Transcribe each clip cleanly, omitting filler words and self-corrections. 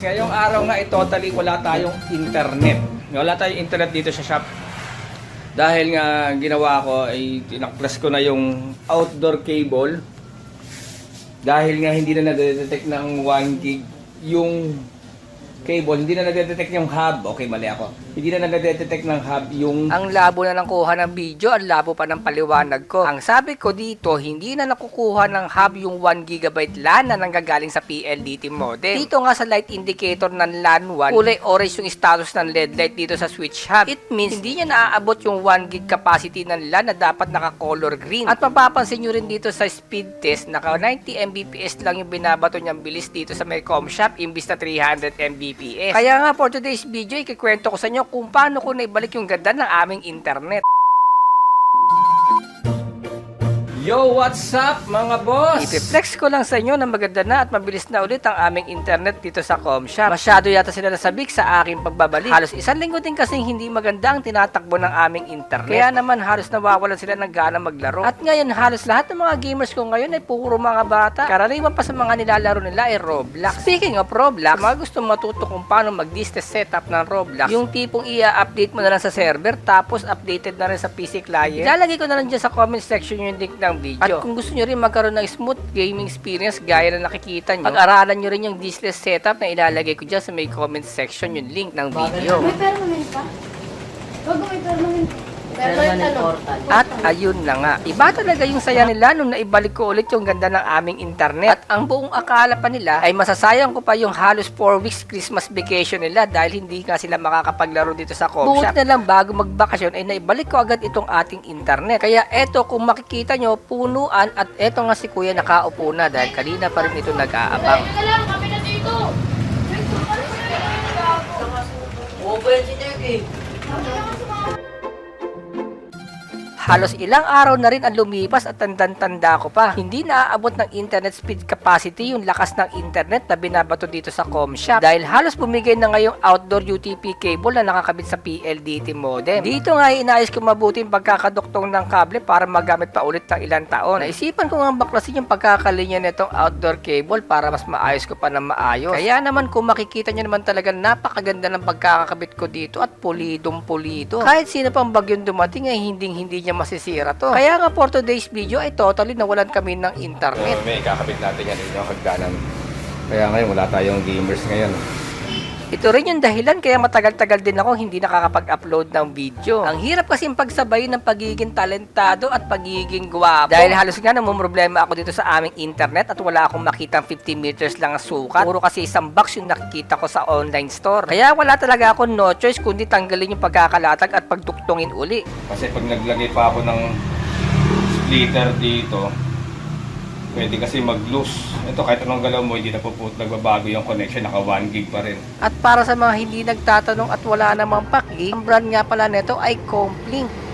Ngayong araw nga totally wala tayong internet. Wala tayong internet dito sa shop. Dahil nga ginawa ko ay tinaklas ko na yung outdoor cable. Dahil nga hindi na nade-detect ng 1 gig yung cable, hindi na nade-detect yung hub. Okay, mali ako. Hindi na nade-detect ng hub yung... Ang labo na ng kuha ng video, ang labo pa ng paliwanag ko. Ang sabi ko dito, hindi na nakukuha ng hub yung 1GB LAN na nanggagaling sa PLDT modem. Dito nga sa light indicator ng LAN 1, kulay orange yung status ng LED light dito sa switch hub. It means hindi niya naaabot yung 1GB capacity ng LAN na dapat naka-color green. At mapapansin nyo rin dito sa speed test, naka 90 Mbps lang yung binabato niyang bilis dito sa may shop imbis na 300 Mbps. Kaya nga for today's video, ikikwento ko sa inyo kung paano ko naibalik yung ganda ng aming internet. Yo, what's up mga boss? I-flex ko lang sa inyo na maganda na at mabilis na ulit ang aming internet dito sa Comshop. Masyado yata sila nasabik sa aking pagbabalik. Halos isang linggo din kasing hindi maganda ang tinatakbo ng aming internet. Kaya naman halos nawawalan sila ng gana maglaro. At ngayon halos lahat ng mga gamers ko ngayon ay puro mga bata. Karaniwan pa sa mga nilalaro nila ay Roblox. Speaking of Roblox, mga gusto matuto kung paano mag-distance setup ng Roblox. Yung tipong i-update mo na lang sa server tapos updated na rin sa PC client. Ilalagay ko na lang dyan sa comment section yung link ng video. At kung gusto nyo rin magkaroon ng smooth gaming experience gaya na nakikita nyo, pag-aralan nyo rin yung display setup na ilalagay ko dyan sa may comment section yung link ng video. May permanent pa? Huwag may permanent. Permanent portal. At ayun na nga, iba talaga yung saya nila nung naibalik ko ulit yung ganda ng aming internet. At ang buong akala pa nila ay masasayang ko pa yung halos 4 weeks Christmas vacation nila dahil hindi nga sila makakapaglaro dito sa Comshop. Buot na lang bago magbakasyon ay naibalik ko agad itong ating internet. Kaya eto kung makikita nyo, punuan at eto nga si Kuya nakaupo na dahil kanina pa rin ito nag-aabang. Teka lang, kami na dito! Halos ilang araw na rin ang lumipas at tanda ko pa. Hindi naaabot ng internet speed capacity yung lakas ng internet na binabato dito sa Comshop dahil halos bumigay na ngayong outdoor UTP cable na nakakabit sa PLDT modem. Dito nga inayos ko mabuti yung pagkakaduktong ng kable para magamit pa ulit ng ilang taon. Naisipan ko nga baklasin yung pagkakalinya nitong outdoor cable para mas maayos ko pa ng maayos. Kaya naman kung makikita nyo naman talaga napakaganda ng pagkakakabit ko dito at pulidong pulido. Kahit sino pang bagyong dumating ay hindi niya masisira to. Kaya nga for today's video ay totally nawalan kami ng internet. May kakabit natin yan yung hagdanan. Kaya ngayon wala tayong gamers ngayon. Ito rin yung dahilan kaya matagal-tagal din ako hindi nakakapag-upload ng video. Ang hirap kasi yung pagsabayin ng pagiging talentado at pagiging gwapo. Dahil halos nga namumroblema ako dito sa aming internet at wala akong makitang 50 meters lang ang sukat. Puro kasi isang box yung nakikita ko sa online store. Kaya wala talaga ako no choice kundi tanggalin yung pagkakalatag at pagduktungin uli. Kasi pag naglagay pa ako ng splitter dito, pwede kasi mag-loose. Ito kahit anong galaw mo, hindi nagbabago yung connection, naka 1 gig pa rin. At para sa mga hindi nagtatanong at wala namang paki, ang brand nga pala nito ay Complink.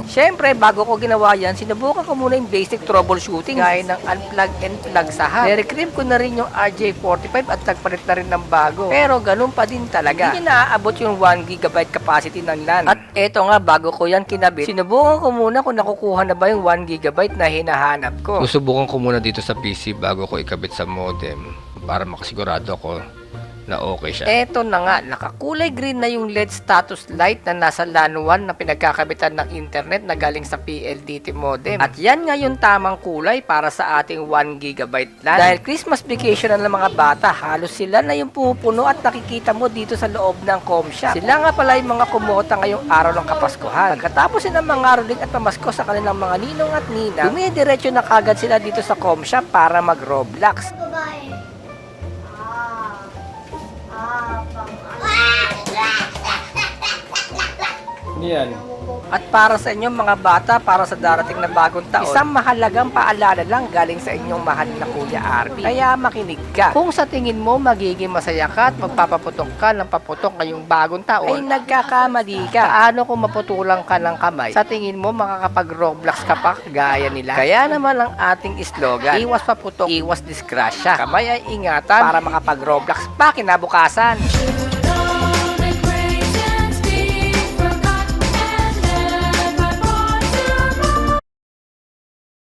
Siyempre, bago ko ginawa yan, sinubukan ko muna yung basic troubleshooting gaya ng unplug and plug sa hub. Nire-cream ko na rin yung RJ45 at nagpalit na rin ng bago. Pero ganun pa din talaga. Hindi niya naaabot yung 1GB capacity ng LAN. At eto nga, bago ko yan kinabit, sinubukan ko muna kung nakukuha na ba yung 1GB na hinahanap ko. Susubukan ko muna dito sa PC bago ko ikabit sa modem para makasigurado ako na okay siya. Eto na nga, nakakulay green na yung LED status light na nasa LAN 1 na pinagkakabitan ng internet na galing sa PLDT modem. At yan nga yung tamang kulay para sa ating 1GB LAN. Dahil Christmas vacation na ng mga bata, halos sila na yung pumupuno at nakikita mo dito sa loob ng Comshop. Sila nga pala yung mga kumota ngayong araw ng Kapaskuhan. Pagkatapos ng mga aroling at pamasko sa kanilang mga ninong at ninang, dumidiretso na kagad sila dito sa Comshop para mag-Roblox. Babae. Yan. At para sa inyong mga bata, para sa darating na bagong taon, isang mahalagang paalala lang galing sa inyong mahal na Kuya Arby. Kaya makinig ka. Kung sa tingin mo magiging masaya ka at magpapaputok ka ng paputok ngayong bagong taon, ay nagkakamali ka. Paano kung maputulang ka ng kamay? Sa tingin mo makakapag-Roblox ka pa gaya nila? Kaya naman ang ating slogan, iwas paputok, iwas disgrasya. Kamay ay ingatan para makapag-Roblox pa kinabukasan.